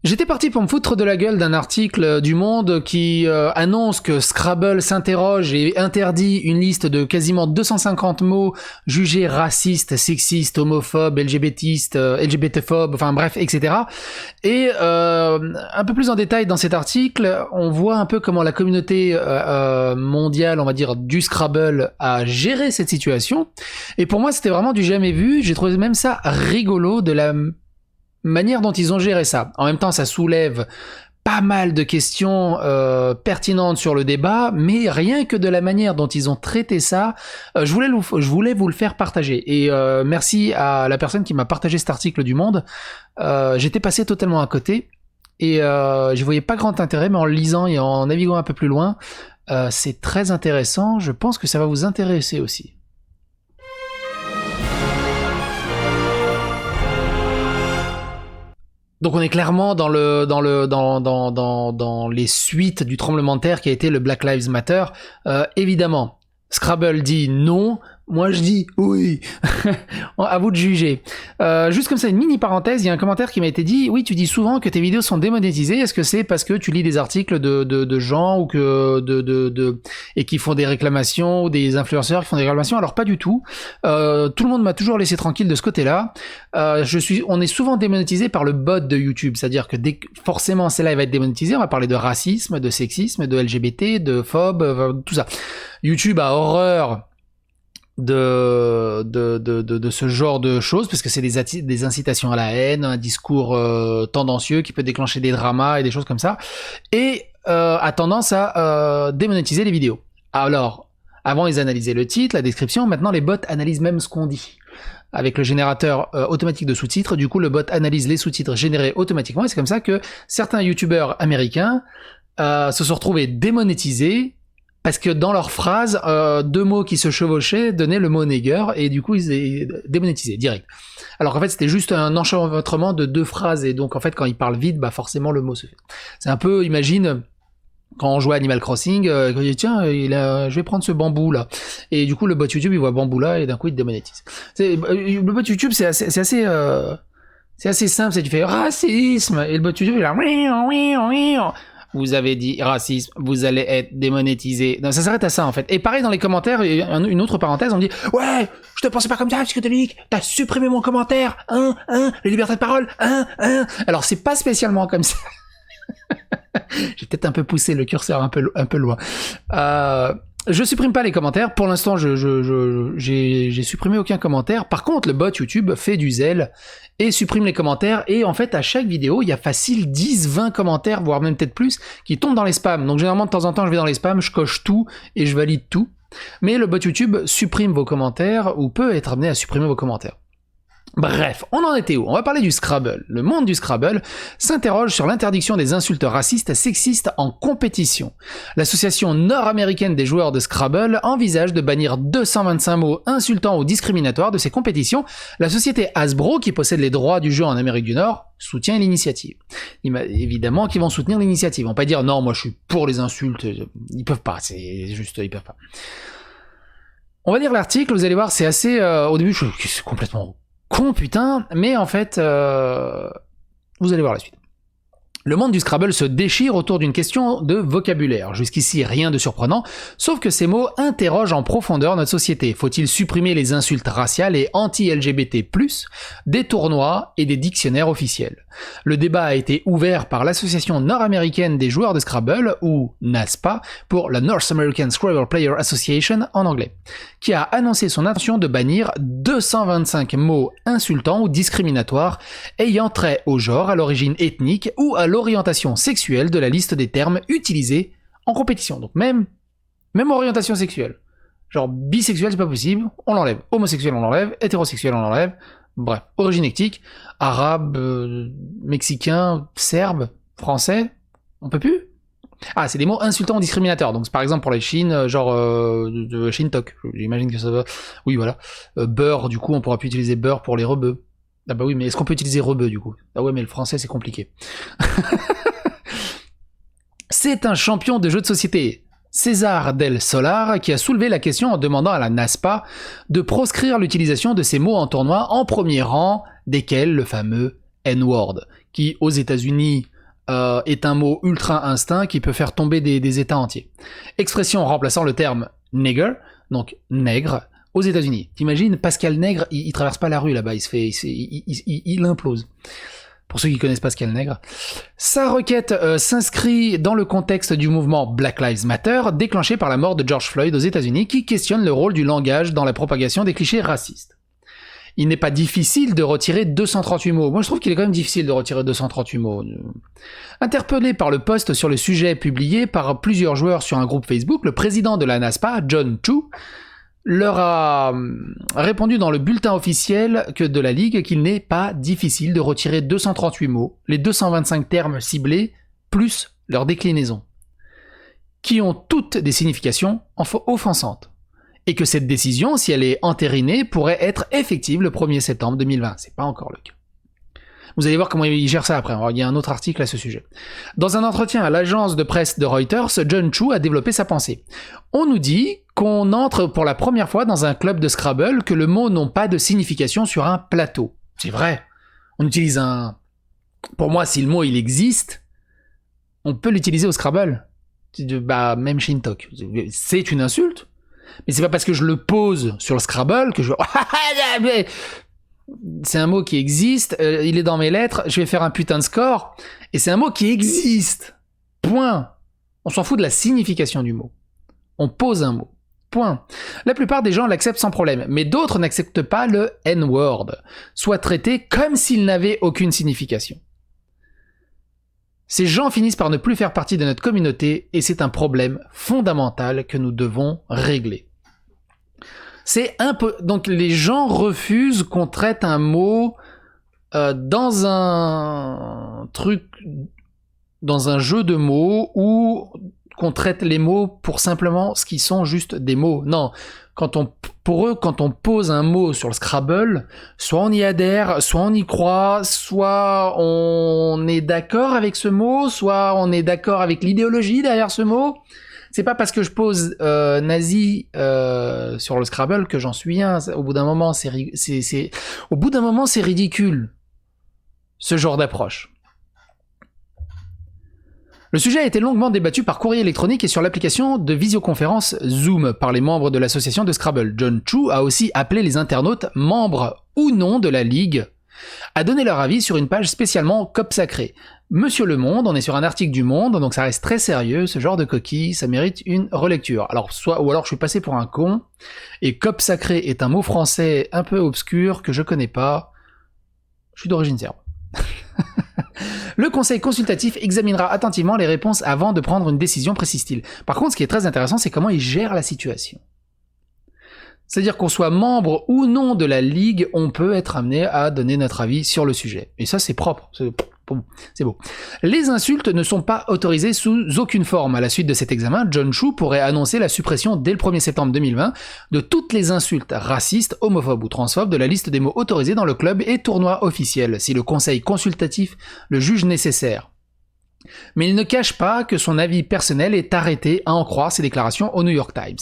J'étais parti pour me foutre de la gueule d'un article du Monde qui annonce que Scrabble s'interroge et interdit une liste de quasiment 250 mots jugés racistes, sexistes, homophobes, LGBTphobes, enfin bref, etc. Et un peu plus en détail dans cet article, on voit un peu comment la communauté mondiale, on va dire, du Scrabble a géré cette situation. Et pour moi, c'était vraiment du jamais vu. J'ai trouvé même ça rigolo de la manière dont ils ont géré ça. En même temps, ça soulève pas mal de questions pertinentes sur le débat, mais rien que de la manière dont ils ont traité ça, je voulais vous le faire partager. Et merci à la personne qui m'a partagé cet article du Monde. J'étais passé totalement à côté et je voyais pas grand intérêt, mais en le lisant et en naviguant un peu plus loin, c'est très intéressant. Je pense que ça va vous intéresser aussi. Donc on est clairement dans les suites du tremblement de terre qui a été le Black Lives Matter. Évidemment, Scrabble dit non. Moi je dis oui. À vous de juger. Juste comme ça, une mini parenthèse, il y a un commentaire qui m'a été dit: oui, tu dis souvent que tes vidéos sont démonétisées. Est-ce que c'est parce que tu lis des articles de gens ou que et qui font des réclamations, ou des influenceurs qui font des réclamations? Alors pas du tout. Tout le monde m'a toujours laissé tranquille de ce côté-là. On est souvent démonétisé par le bot de YouTube, c'est-à-dire que forcément celle-là va être démonétisée. On va parler de racisme, de sexisme, de LGBT, de phobe, tout ça. YouTube a horreur de ce genre de choses, parce que c'est des incitations à la haine, un discours tendancieux qui peut déclencher des dramas et des choses comme ça, et a tendance à démonétiser les vidéos. Alors, avant ils analysaient le titre, la description, maintenant les bots analysent même ce qu'on dit. Avec le générateur automatique de sous-titres, du coup le bot analyse les sous-titres générés automatiquement, et c'est comme ça que certains youtubeurs américains se sont retrouvés démonétisés, parce que dans leur phrase, deux mots qui se chevauchaient donnaient le mot nigger, et du coup ils étaient démonétisés direct. Alors qu'en fait c'était juste un enchevêtrement de deux phrases, et donc en fait quand ils parlent vite, bah forcément le mot se fait. C'est un peu, imagine, quand on joue à Animal Crossing, quand il dit tiens, je vais prendre ce bambou là, et du coup le bot YouTube il voit bambou là, et d'un coup il te démonétise. Le bot YouTube c'est assez simple, c'est tu fais racisme, et le bot YouTube il est là, vous avez dit racisme, vous allez être démonétisé. Non, ça s'arrête à ça en fait. Et pareil dans les commentaires, une autre parenthèse, on me dit ouais, je te pensais pas comme ça, psychodélique, t'as supprimé mon commentaire, les libertés de parole, Alors c'est pas spécialement comme ça. J'ai peut-être un peu poussé le curseur un peu loin. Je supprime pas les commentaires. Pour l'instant, j'ai supprimé aucun commentaire. Par contre, le bot YouTube fait du zèle et supprime les commentaires. Et en fait, à chaque vidéo, il y a facile 10-20 commentaires, voire même peut-être plus, qui tombent dans les spams. Donc généralement, de temps en temps, je vais dans les spams, je coche tout et je valide tout. Mais le bot YouTube supprime vos commentaires ou peut être amené à supprimer vos commentaires. Bref, on en était où? On va parler du Scrabble. Le monde du Scrabble s'interroge sur l'interdiction des insultes racistes et sexistes en compétition. L'association nord-américaine des joueurs de Scrabble envisage de bannir 225 mots insultants ou discriminatoires de ses compétitions. La société Hasbro, qui possède les droits du jeu en Amérique du Nord, soutient l'initiative. Évidemment qu'ils vont soutenir l'initiative. Ils vont pas dire non, moi je suis pour les insultes. Ils peuvent pas, c'est juste, ils peuvent pas. On va lire l'article, vous allez voir, c'est assez... au début, c'est complètement con putain, mais en fait, vous allez voir la suite. Le monde du Scrabble se déchire autour d'une question de vocabulaire. Jusqu'ici, rien de surprenant, sauf que ces mots interrogent en profondeur notre société. Faut-il supprimer les insultes raciales et anti-LGBT+, des tournois et des dictionnaires officiels? Le débat a été ouvert par l'association nord-américaine des joueurs de Scrabble, ou NASPA, pour la North American Scrabble Player Association en anglais, qui a annoncé son intention de bannir 225 mots insultants ou discriminatoires ayant trait au genre, à l'origine ethnique ou à l'orientation sexuelle de la liste des termes utilisés en compétition. Donc même orientation sexuelle. Genre bisexuel, c'est pas possible, on l'enlève. Homosexuel, on l'enlève. Hétérosexuel, on l'enlève. Bref, origine ethnique, arabe, mexicain, serbe, français, on peut plus. Ah, c'est des mots insultants ou discriminateurs. Donc par exemple pour les Chines, genre de Shintok, j'imagine que ça va. Oui, voilà. Beurre, du coup, on pourra plus utiliser beurre pour les rebeux. Ah bah oui, mais est-ce qu'on peut utiliser rebeu du coup? Ah ouais, mais le français c'est compliqué. C'est un champion de jeux de société, César Del Solar, qui a soulevé la question en demandant à la NASPA de proscrire l'utilisation de ces mots en tournoi, en premier rang desquels le fameux N-word, qui aux États-Unis est un mot ultra instinct qui peut faire tomber des États entiers. Expression remplaçant le terme nigger, donc nègre, aux États-Unis. T'imagines, Pascal Nègre, il traverse pas la rue là-bas, il implose. Pour ceux qui connaissent Pascal Nègre. Sa requête s'inscrit dans le contexte du mouvement Black Lives Matter, déclenché par la mort de George Floyd aux États-Unis, qui questionne le rôle du langage dans la propagation des clichés racistes. Il n'est pas difficile de retirer 238 mots. Moi, je trouve qu'il est quand même difficile de retirer 238 mots. Interpellé par le post sur le sujet publié par plusieurs joueurs sur un groupe Facebook, le président de la NASPA, John Chu, leur a répondu dans le bulletin officiel de la Ligue qu'il n'est pas difficile de retirer 238 mots, les 225 termes ciblés, plus leur déclinaison, qui ont toutes des significations offensantes. Et que cette décision, si elle est entérinée, pourrait être effective le 1er septembre 2020. C'est pas encore le cas. Vous allez voir comment il gère ça après. Alors, il y a un autre article à ce sujet. Dans un entretien à l'agence de presse de Reuters, John Chu a développé sa pensée. On nous dit qu'on entre pour la première fois dans un club de Scrabble, que le mot n'a pas de signification sur un plateau. C'est vrai. On utilise un... Pour moi, si le mot il existe, on peut l'utiliser au Scrabble. Bah, même chez Intok. C'est une insulte. Mais c'est pas parce que je le pose sur le Scrabble que je... C'est un mot qui existe, il est dans mes lettres, je vais faire un putain de score, et c'est un mot qui existe. Point. On s'en fout de la signification du mot. On pose un mot. Point. La plupart des gens l'acceptent sans problème, mais d'autres n'acceptent pas le N-word, soit traité comme s'il n'avait aucune signification. Ces gens finissent par ne plus faire partie de notre communauté, et c'est un problème fondamental que nous devons régler. C'est un peu... Donc les gens refusent qu'on traite un mot dans un truc, dans un jeu de mots, ou qu'on traite les mots pour simplement ce qui sont juste des mots. Non, pour eux, quand on pose un mot sur le Scrabble, soit on y adhère, soit on y croit, soit on est d'accord avec ce mot, soit on est d'accord avec l'idéologie derrière ce mot. C'est pas parce que je pose nazi sur le Scrabble que j'en suis un. Au bout d'un moment, c'est ridicule, ce genre d'approche. Le sujet a été longuement débattu par courrier électronique et sur l'application de visioconférence Zoom par les membres de l'association de Scrabble. John Chu a aussi appelé les internautes, membres ou non de la Ligue, à donner leur avis sur une page spécialement COP Sacré. Monsieur Le Monde, on est sur un article du Monde, donc ça reste très sérieux, ce genre de coquille, ça mérite une relecture. Alors, ou alors je suis passé pour un con, et COP Sacré est un mot français un peu obscur que je connais pas. Je suis d'origine serbe. Le conseil consultatif examinera attentivement les réponses avant de prendre une décision, précise-t-il. Par contre, ce qui est très intéressant, c'est comment il gère la situation. C'est-à-dire qu'on soit membre ou non de la Ligue, on peut être amené à donner notre avis sur le sujet. Et ça, c'est propre. C'est beau. Les insultes ne sont pas autorisées sous aucune forme. À la suite de cet examen, John Chu pourrait annoncer la suppression dès le 1er septembre 2020 de toutes les insultes racistes, homophobes ou transphobes de la liste des mots autorisés dans le club et tournoi officiel, si le conseil consultatif le juge nécessaire. Mais il ne cache pas que son avis personnel est arrêté à en croire ses déclarations au New York Times.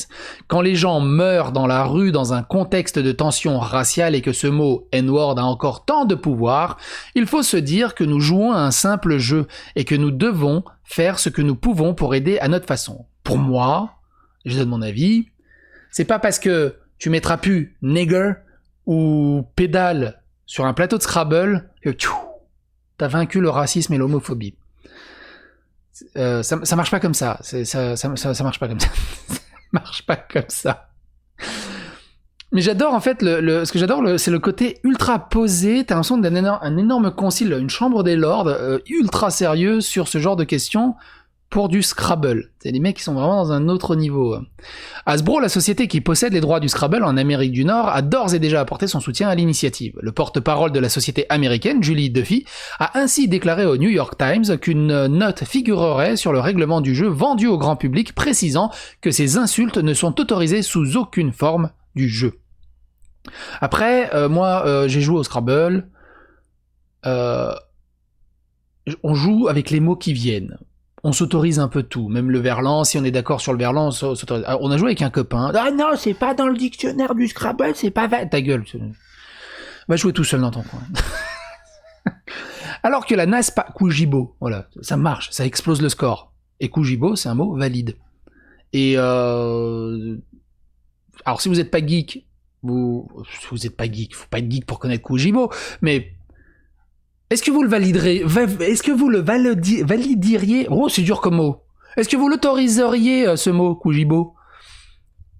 Quand les gens meurent dans la rue dans un contexte de tension raciale et que ce mot N-word a encore tant de pouvoir, il faut se dire que nous jouons à un simple jeu et que nous devons faire ce que nous pouvons pour aider à notre façon. Pour moi, je donne mon avis, c'est pas parce que tu mettras plus nigger ou pédale sur un plateau de Scrabble que t'as vaincu le racisme et l'homophobie. Ça marche pas comme ça. Ça marche pas comme ça. Ça marche pas comme ça. Mais j'adore en fait ce que j'adore, c'est le côté ultra posé. T'as l'impression d'un énorme concile, une chambre des lords ultra sérieux sur ce genre de questions pour du Scrabble. C'est des mecs qui sont vraiment dans un autre niveau. Hasbro, la société qui possède les droits du Scrabble en Amérique du Nord, a d'ores et déjà apporté son soutien à l'initiative. Le porte-parole de la société américaine, Julie Duffy, a ainsi déclaré au New York Times qu'une note figurerait sur le règlement du jeu vendu au grand public, précisant que ces insultes ne sont autorisées sous aucune forme du jeu. Après, moi, j'ai joué au Scrabble. On joue avec les mots qui viennent. On s'autorise un peu tout, même le verlan, si on est d'accord sur le verlan, on s'autorise. On a joué avec un copain. Ah non, c'est pas dans le dictionnaire du Scrabble, c'est pas... Ta gueule. Va jouer tout seul dans ton coin. Alors que la NASPA... Kujibo, voilà, ça marche, ça explose le score. Et Kujibo, c'est un mot valide. Et alors si vous n'êtes pas geek, faut pas être geek pour connaître Kujibo, mais est-ce que vous le validerez, valideriez, oh c'est dur comme mot, est-ce que vous l'autoriseriez ce mot Kujibo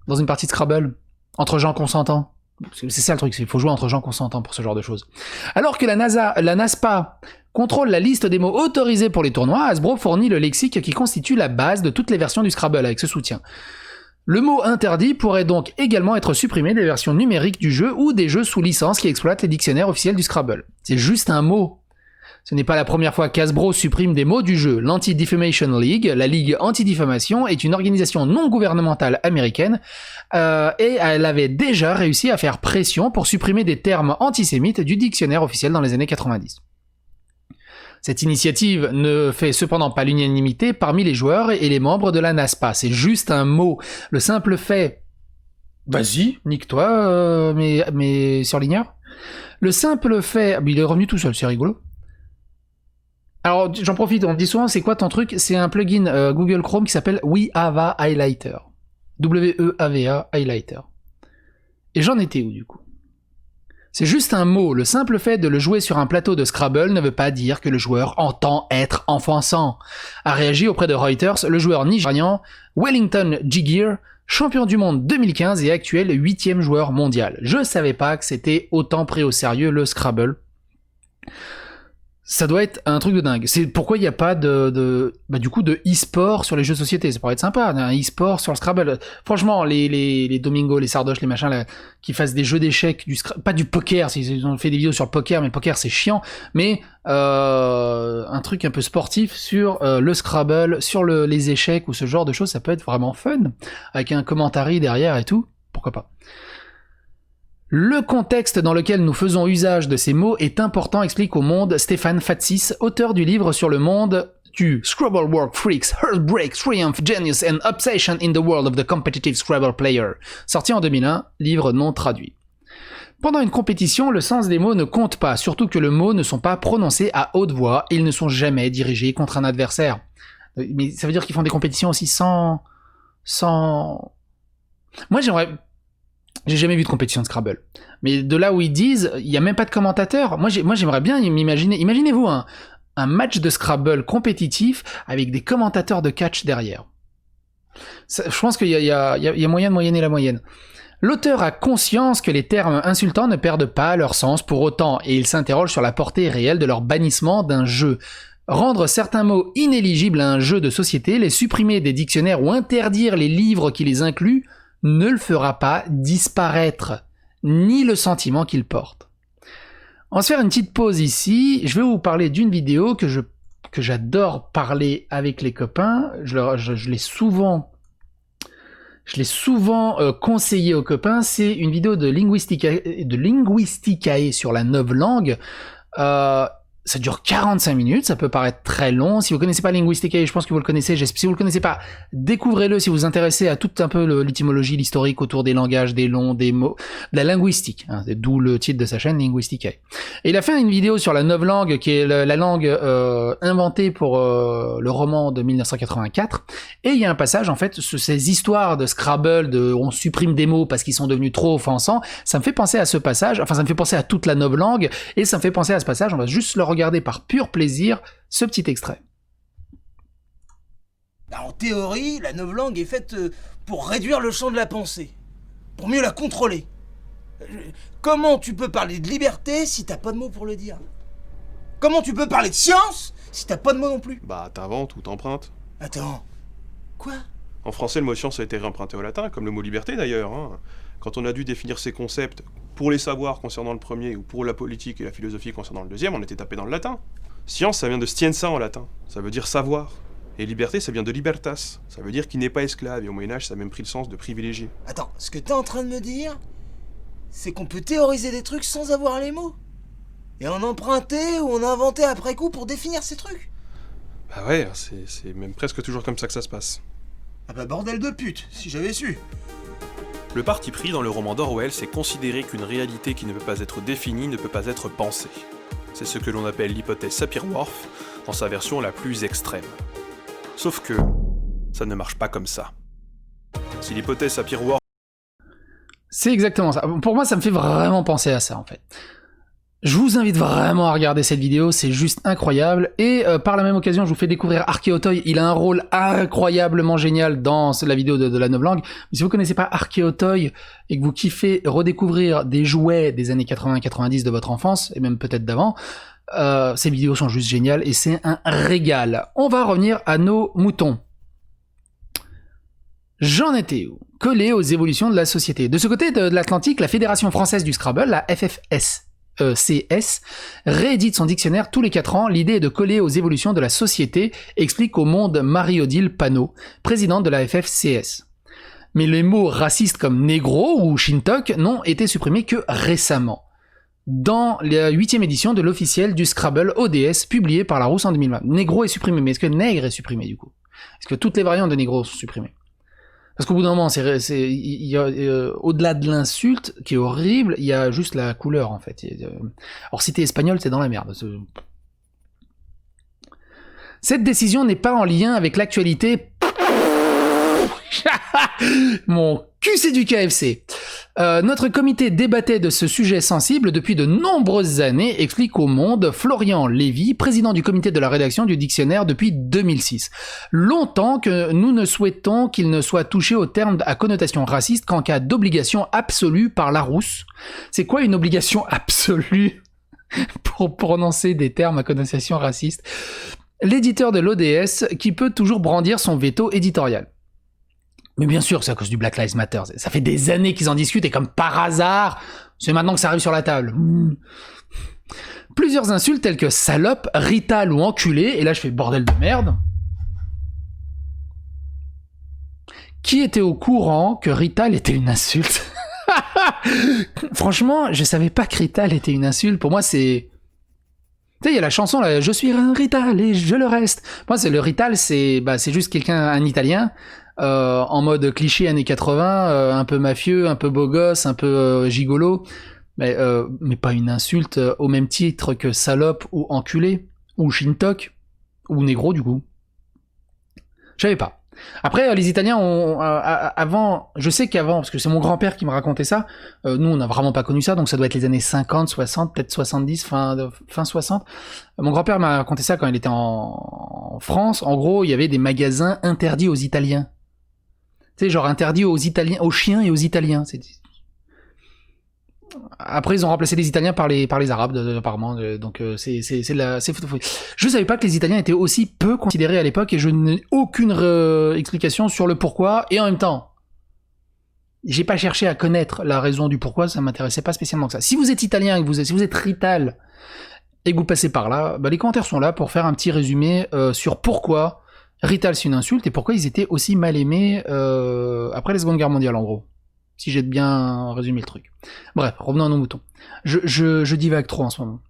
dans une partie de Scrabble entre gens consentants? C'est ça le truc, il faut jouer entre gens consentants pour ce genre de choses. Alors que la NASPA contrôle la liste des mots autorisés pour les tournois, Hasbro fournit le lexique qui constitue la base de toutes les versions du Scrabble avec ce soutien. Le mot interdit pourrait donc également être supprimé des versions numériques du jeu ou des jeux sous licence qui exploitent les dictionnaires officiels du Scrabble. C'est juste un mot. Ce n'est pas la première fois qu'Hasbro supprime des mots du jeu. L'Anti-Defamation League, la Ligue anti-diffamation, est une organisation non gouvernementale américaine et elle avait déjà réussi à faire pression pour supprimer des termes antisémites du dictionnaire officiel dans les années 90. Cette initiative ne fait cependant pas l'unanimité parmi les joueurs et les membres de la NASPA. C'est juste un mot. Le simple fait... Vas-y, nique-toi, mais surligneur. Le simple fait... Il est revenu tout seul, c'est rigolo. Alors, j'en profite, on me dit souvent, c'est quoi ton truc? C'est un plugin Google Chrome qui s'appelle WeAva Highlighter. W-E-A-V-A Highlighter. Et j'en étais où, du coup? C'est juste un mot. Le simple fait de le jouer sur un plateau de Scrabble ne veut pas dire que le joueur entend être offensant. A réagi auprès de Reuters le joueur nigérian Wellington Jigir, champion du monde 2015 et actuel 8e joueur mondial. Je savais pas que c'était autant pris au sérieux le Scrabble. Ça doit être un truc de dingue. C'est pourquoi il n'y a pas de e-sport sur les jeux de société. Ça pourrait être sympa, un e-sport sur le Scrabble. Franchement, les Domingo, les Sardoches, les machins, là, qui fassent des jeux d'échecs, pas du poker, ils ont fait des vidéos sur le poker, mais le poker c'est chiant, mais un truc un peu sportif sur le Scrabble, sur les échecs ou ce genre de choses, ça peut être vraiment fun. Avec un commentary derrière et tout, pourquoi pas. Le contexte dans lequel nous faisons usage de ces mots est important, explique au Monde Stéphane Fatsis, auteur du livre sur le monde du Scrabble Work Freaks, Heartbreak, Triumph, Genius and Obsession in the World of the Competitive Scrabble Player, sorti en 2001, livre non traduit. Pendant une compétition, le sens des mots ne compte pas, surtout que les mots ne sont pas prononcés à haute voix et ils ne sont jamais dirigés contre un adversaire. Mais ça veut dire qu'ils font des compétitions aussi sans... Moi j'ai jamais vu de compétition de Scrabble. Mais de là où ils disent, il n'y a même pas de commentateur. Moi j'aimerais bien m'imaginer... Imaginez-vous un match de Scrabble compétitif avec des commentateurs de catch derrière. Je pense qu'il y a moyen de moyenner la moyenne. L'auteur a conscience que les termes insultants ne perdent pas leur sens pour autant, et il s'interroge sur la portée réelle de leur bannissement d'un jeu. Rendre certains mots inéligibles à un jeu de société, les supprimer des dictionnaires ou interdire les livres qui les incluent, ne le fera pas disparaître, ni le sentiment qu'il porte. On va se faire une petite pause ici, je vais vous parler d'une vidéo que j'adore parler avec les copains, je l'ai souvent conseillé aux copains, c'est une vidéo de Linguisticae sur la novlangue. Ça dure 45 minutes, ça peut paraître très long. Si vous connaissez pas Linguisticae, je pense que vous le connaissez. Si vous le connaissez pas, découvrez-le si vous vous intéressez à tout un peu l'étymologie, l'historique autour des langages, des noms, des mots, de la linguistique. D'où le titre de sa chaîne, Linguisticae. Et il a fait une vidéo sur la novlangue, qui est la langue inventée pour le roman de 1984. Et il y a un passage, en fait, sur ces histoires de Scrabble, on supprime des mots parce qu'ils sont devenus trop offensants. Ça me fait penser à ce passage, enfin ça me fait penser à toute la novlangue, et ça me fait penser à ce passage, on va juste le regarder par pur plaisir, ce petit extrait. En théorie, la novlangue est faite pour réduire le champ de la pensée, pour mieux la contrôler. Comment tu peux parler de liberté si t'as pas de mots pour le dire? Comment tu peux parler de science si t'as pas de mots non plus? Bah t'inventes ou t'empruntes. Attends, quoi? En français, le mot science a été réemprunté au latin, comme le mot liberté d'ailleurs. Quand on a dû définir ces concepts pour les savoirs concernant le premier ou pour la politique et la philosophie concernant le deuxième, on était tapé dans le latin. Science, ça vient de scienza en latin, ça veut dire savoir. Et liberté, ça vient de libertas, ça veut dire qu'il n'est pas esclave, et au Moyen-Âge, ça a même pris le sens de privilégié. Attends, ce que t'es en train de me dire, c'est qu'on peut théoriser des trucs sans avoir les mots? Et en emprunter ou en inventer après coup pour définir ces trucs? Bah ouais, c'est même presque toujours comme ça que ça se passe. Ah bah bordel de pute, si j'avais su. Le parti pris dans le roman d'Orwell, c'est considérer qu'une réalité qui ne peut pas être définie ne peut pas être pensée. C'est ce que l'on appelle l'hypothèse Sapir-Whorf dans sa version la plus extrême. Sauf que ça ne marche pas comme ça. Si l'hypothèse Sapir-Whorf... C'est exactement ça. Pour moi, ça me fait vraiment penser à ça, en fait. Je vous invite vraiment à regarder cette vidéo, c'est juste incroyable. Et par la même occasion, je vous fais découvrir Archéotoy. Il a un rôle incroyablement génial dans la vidéo de la novlangue. Mais si vous connaissez pas Archéotoy et que vous kiffez redécouvrir des jouets des années 80-90 de votre enfance, et même peut-être d'avant, ces vidéos sont juste géniales et c'est un régal. On va revenir à nos moutons. J'en étais où? Collé aux évolutions de la société. De ce côté de l'Atlantique, la Fédération française du Scrabble, la FFS, réédite son dictionnaire tous les 4 ans. L'idée est de coller aux évolutions de la société, explique au Monde Marie-Odile Panot, présidente de la FFCS. Mais les mots racistes comme négro ou shintok n'ont été supprimés que récemment, dans la 8e édition de l'officiel du Scrabble ODS, publié par Larousse en 2020. Négro est supprimé, mais est-ce que nègre est supprimé du coup? Est-ce que toutes les variantes de négro sont supprimées? Parce qu'au bout d'un moment, au-delà de l'insulte, qui est horrible, il y a juste la couleur, en fait. Alors, si t'es espagnol, t'es dans la merde. Cette décision n'est pas en lien avec l'actualité. Mon cul, c'est du KFC. Notre comité débattait de ce sujet sensible depuis de nombreuses années, explique au Monde Florian Lévy, président du comité de la rédaction du dictionnaire depuis 2006. Longtemps que nous ne souhaitons qu'il ne soit touché au terme à connotation raciste qu'en cas d'obligation absolue par Larousse. C'est quoi une obligation absolue pour prononcer des termes à connotation raciste? L'éditeur de l'ODS qui peut toujours brandir son veto éditorial. Mais bien sûr, c'est à cause du Black Lives Matter. Ça fait des années qu'ils en discutent et comme par hasard, c'est maintenant que ça arrive sur la table. Plusieurs insultes telles que salope, rital ou enculé, et là je fais bordel de merde. Qui était au courant que rital était une insulte? Franchement, je savais pas que rital était une insulte. Pour moi, c'est... Tu sais, il y a la chanson là, je suis un rital et je le reste. Moi, c'est le rital, c'est juste quelqu'un, un Italien, en mode cliché années 80, un peu mafieux, un peu beau gosse, un peu gigolo, mais pas une insulte au même titre que salope ou enculé, ou shintok, ou négro du coup. Je savais pas. Après, les Italiens ont, avant, je sais qu'avant, parce que c'est mon grand-père qui me racontait ça, nous on n'a vraiment pas connu ça, donc ça doit être les années 50, 60, peut-être 70, fin 60. Mon grand-père m'a raconté ça quand il était en France. En gros, il y avait des magasins interdits aux Italiens. Tu sais, genre interdits aux Italiens, aux chiens et aux Italiens. Après, ils ont remplacé les Italiens par les Arabes, apparemment. Donc, c'est fou. Je savais pas que les Italiens étaient aussi peu considérés à l'époque et je n'ai aucune explication sur le pourquoi. Et en même temps, j'ai pas cherché à connaître la raison du pourquoi, ça m'intéressait pas spécialement que ça. Si vous êtes italien, si vous êtes rital et que vous passez par là, les commentaires sont là pour faire un petit résumé sur pourquoi rital c'est une insulte et pourquoi ils étaient aussi mal aimés après la Seconde Guerre mondiale, en gros. Si j'ai bien résumé le truc. Bref, revenons à nos moutons. Je divague trop en ce moment.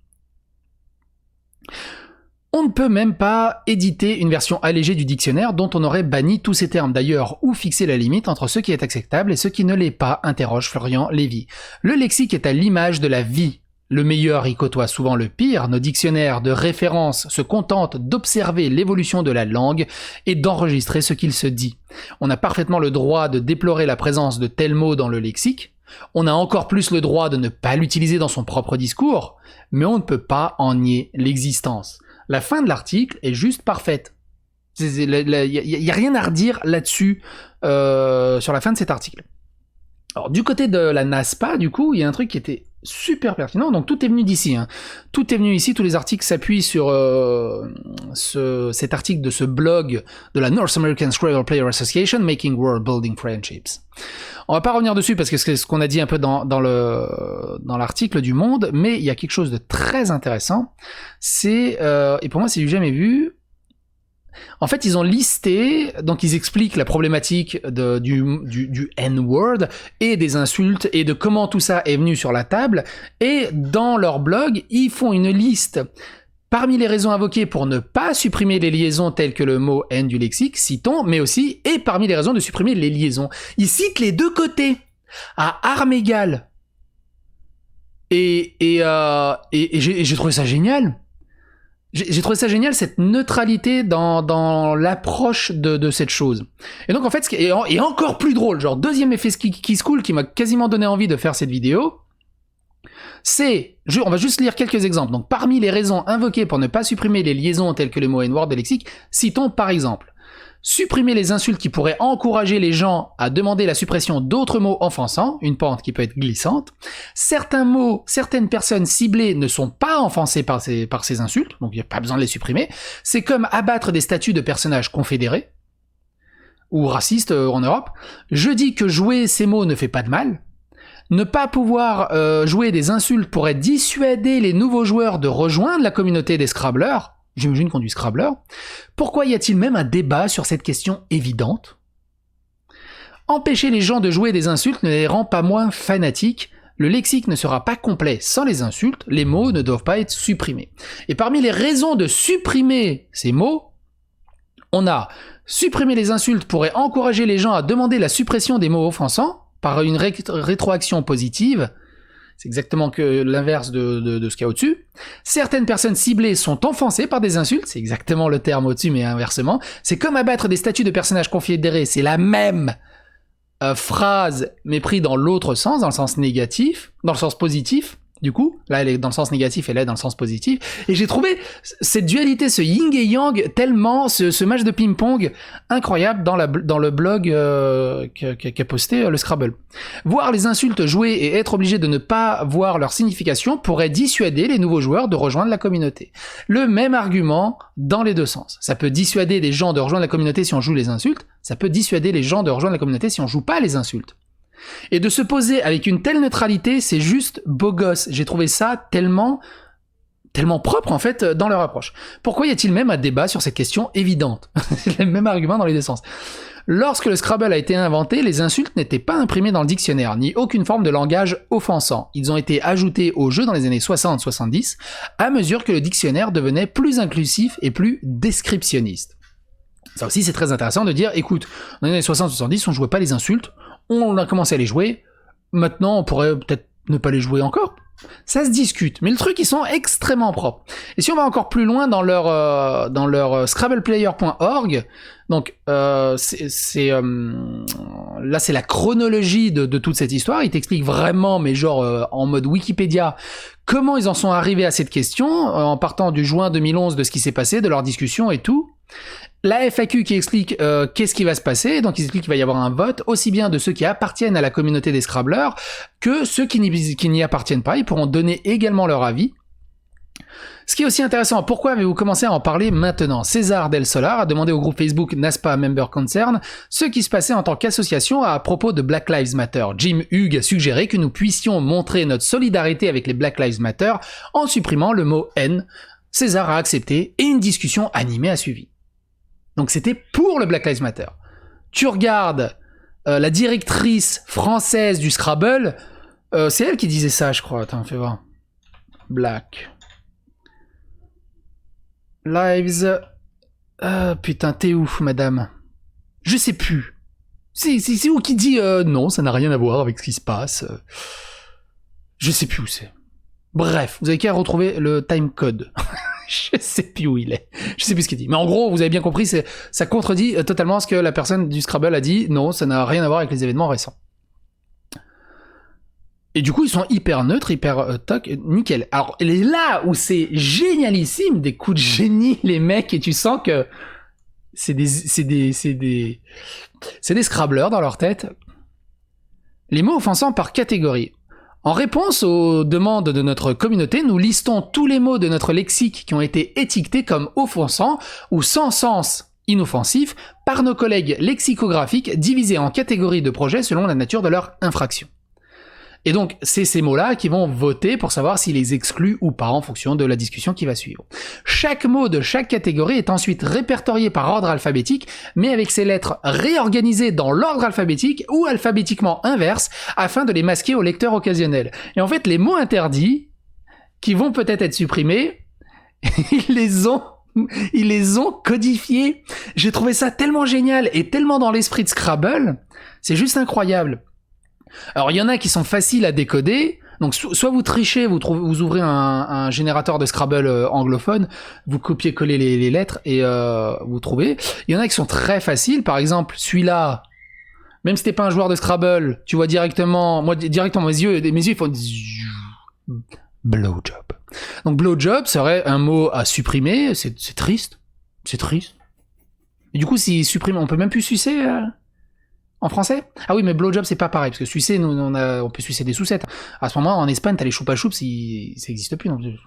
On ne peut même pas éditer une version allégée du dictionnaire dont on aurait banni tous ces termes d'ailleurs, ou fixer la limite entre ce qui est acceptable et ce qui ne l'est pas, interroge Florian Lévy. Le lexique est à l'image de la vie. Le meilleur y côtoie souvent le pire, nos dictionnaires de référence se contentent d'observer l'évolution de la langue et d'enregistrer ce qu'il se dit. On a parfaitement le droit de déplorer la présence de tels mots dans le lexique, on a encore plus le droit de ne pas l'utiliser dans son propre discours, mais on ne peut pas en nier l'existence. La fin de l'article est juste parfaite. Il n'y a rien à redire là-dessus sur la fin de cet article. Alors du côté de la NASPA, du coup, il y a un truc qui était super pertinent, donc tout est venu d'ici. Tout est venu ici, tous les articles s'appuient sur cet article de ce blog de la North American Scrabble Player Association, Making World Building Friendships. On va pas revenir dessus parce que c'est ce qu'on a dit un peu dans l'article du Monde, mais il y a quelque chose de très intéressant, c'est, et pour moi c'est du jamais vu, en fait, ils ont listé, donc ils expliquent la problématique du N-word et des insultes et de comment tout ça est venu sur la table. Et dans leur blog, ils font une liste parmi les raisons invoquées pour ne pas supprimer les liaisons telles que le mot N du lexique, citons, mais aussi, et parmi les raisons de supprimer les liaisons. Ils citent les deux côtés, à armes égales. Et j'ai trouvé ça génial. J'ai trouvé ça génial, cette neutralité dans l'approche de cette chose. Et donc en fait, et encore plus drôle, genre deuxième effet qui se coule qui m'a quasiment donné envie de faire cette vidéo, on va juste lire quelques exemples. Donc parmi les raisons invoquées pour ne pas supprimer les liaisons telles que les mots N-word des lexiques, citons par exemple supprimer les insultes qui pourraient encourager les gens à demander la suppression d'autres mots offensants, une pente qui peut être glissante. Certains mots, certaines personnes ciblées ne sont pas offensées par ces insultes, donc il n'y a pas besoin de les supprimer. C'est comme abattre des statues de personnages confédérés ou racistes en Europe. Je dis que jouer ces mots ne fait pas de mal. Ne pas pouvoir jouer des insultes pourrait dissuader les nouveaux joueurs de rejoindre la communauté des Scrabblers. J'imagine qu'on dit Scrabbler. Pourquoi y a-t-il même un débat sur cette question évidente ? Empêcher les gens de jouer des insultes ne les rend pas moins fanatiques. Le lexique ne sera pas complet sans les insultes. Les mots ne doivent pas être supprimés. Et parmi les raisons de supprimer ces mots, on a supprimer les insultes pourrait encourager les gens à demander la suppression des mots offensants par une rétroaction positive. C'est exactement que l'inverse de ce qu'il y a au-dessus. Certaines personnes ciblées sont offensées par des insultes, c'est exactement le terme au-dessus, mais inversement. C'est comme abattre des statues de personnages confédérés, c'est la même phrase, mais pris dans l'autre sens, dans le sens négatif, dans le sens positif. Du coup, là, elle est dans le sens négatif, elle est dans le sens positif. Et j'ai trouvé cette dualité, ce yin et yang, tellement, ce match de ping-pong incroyable dans le blog qu'a posté le Scrabble. Voir les insultes jouer et être obligé de ne pas voir leur signification pourrait dissuader les nouveaux joueurs de rejoindre la communauté. Le même argument dans les deux sens. Ça peut dissuader les gens de rejoindre la communauté si on joue les insultes, ça peut dissuader les gens de rejoindre la communauté si on joue pas les insultes. Et de se poser avec une telle neutralité, c'est juste beau gosse. J'ai trouvé ça tellement propre en fait dans leur approche. Pourquoi y a-t-il même un débat sur cette question évidente ? C'est le même argument dans les deux sens. Lorsque le Scrabble a été inventé, les insultes n'étaient pas imprimées dans le dictionnaire, ni aucune forme de langage offensant. Ils ont été ajoutés au jeu dans les années 60-70, à mesure que le dictionnaire devenait plus inclusif et plus descriptionniste. Ça aussi c'est très intéressant de dire, écoute, dans les années 60-70, on jouait pas les insultes, on a commencé à les jouer, maintenant on pourrait peut-être ne pas les jouer encore. Ça se discute, mais le truc, ils sont extrêmement propres. Et si on va encore plus loin dans leur scrabbleplayer.org, donc là c'est la chronologie de toute cette histoire, ils t'expliquent vraiment, mais genre en mode Wikipédia, comment ils en sont arrivés à cette question, en partant du juin 2011 de ce qui s'est passé, de leur discussion et tout. La FAQ qui explique qu'est-ce qui va se passer, donc ils expliquent qu'il va y avoir un vote, aussi bien de ceux qui appartiennent à la communauté des Scrabblers que ceux qui n'y appartiennent pas, ils pourront donner également leur avis. Ce qui est aussi intéressant, pourquoi avez-vous commencé à en parler maintenant ? César Del Solar a demandé au groupe Facebook NASPA Member Concern ce qui se passait en tant qu'association à propos de Black Lives Matter. Jim Hughes a suggéré que nous puissions montrer notre solidarité avec les Black Lives Matter en supprimant le mot N. César a accepté et une discussion animée a suivi. Donc c'était pour le Black Lives Matter. Tu regardes la directrice française du Scrabble, c'est elle qui disait ça, je crois. Attends, fais voir. Black Lives... putain, t'es ouf, madame. Je sais plus. C'est où qui dit non, ça n'a rien à voir avec ce qui se passe. Je sais plus où c'est. Bref, vous avez qu'à retrouver le timecode. Je sais plus où il est. Je sais plus ce qu'il dit. Mais en gros, vous avez bien compris, ça contredit totalement ce que la personne du Scrabble a dit. Non, ça n'a rien à voir avec les événements récents. Et du coup, ils sont hyper neutres, hyper toc, nickel. Alors, elle est là où c'est génialissime, des coups de génie, les mecs, et tu sens que c'est des Scrabblers dans leur tête. Les mots offensants par catégorie. En réponse aux demandes de notre communauté, nous listons tous les mots de notre lexique qui ont été étiquetés comme offensants ou sans sens inoffensif par nos collègues lexicographiques divisés en catégories de projets selon la nature de leur infraction. Et donc, c'est ces mots-là qui vont voter pour savoir s'ils les excluent ou pas en fonction de la discussion qui va suivre. Chaque mot de chaque catégorie est ensuite répertorié par ordre alphabétique, mais avec ses lettres réorganisées dans l'ordre alphabétique ou alphabétiquement inverse, afin de les masquer au lecteur occasionnel. Et en fait, les mots interdits, qui vont peut-être être supprimés, ils les ont codifiés. J'ai trouvé ça tellement génial et tellement dans l'esprit de Scrabble, c'est juste incroyable. Alors il y en a qui sont faciles à décoder, Donc soit vous trichez, vous ouvrez un générateur de Scrabble anglophone, vous copiez-collez les lettres et vous trouvez. Il y en a qui sont très faciles, par exemple celui-là, même si t'es pas un joueur de Scrabble, tu vois directement, mes yeux ils font blowjob. Donc blowjob serait un mot à supprimer, c'est triste, Et du coup si supprime, on peut même plus sucer en français? Ah oui, mais blowjob c'est pas pareil, parce que sucer, on peut sucer des sucettes. À ce moment, en Espagne, t'as les choupa choups, ça existe plus non plus.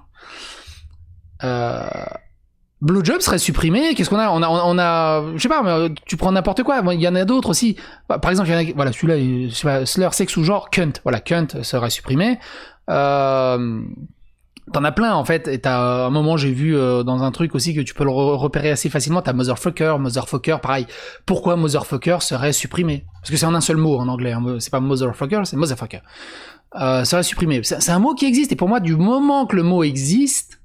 Blowjob serait supprimé. Qu'est-ce qu'on a? On a, je sais pas, mais tu prends n'importe quoi. Il y en a d'autres aussi. Par exemple, il y en a, voilà, celui-là, je sais pas, slur, sexe ou genre, cunt. Voilà, cunt serait supprimé. T'en as plein en fait, et à un moment j'ai vu dans un truc aussi que tu peux le repérer assez facilement, t'as motherfucker, pareil. Pourquoi motherfucker serait supprimé? Parce que c'est en un seul mot en anglais, hein. C'est pas motherfucker, c'est motherfucker. Serait supprimé. C'est un mot qui existe, et pour moi, du moment que le mot existe,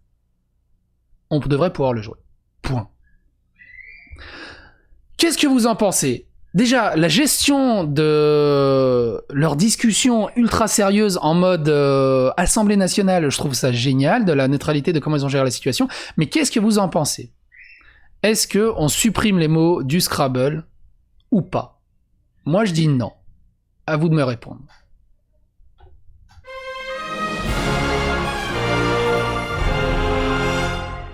on devrait pouvoir le jouer. Point. Qu'est-ce que vous en pensez? Déjà, la gestion de leur discussion ultra sérieuse en mode Assemblée nationale, je trouve ça génial, de la neutralité, de comment ils ont géré la situation. Mais qu'est-ce que vous en pensez? Est-ce qu'on supprime les mots du Scrabble ou pas? Moi, je dis non. À vous de me répondre.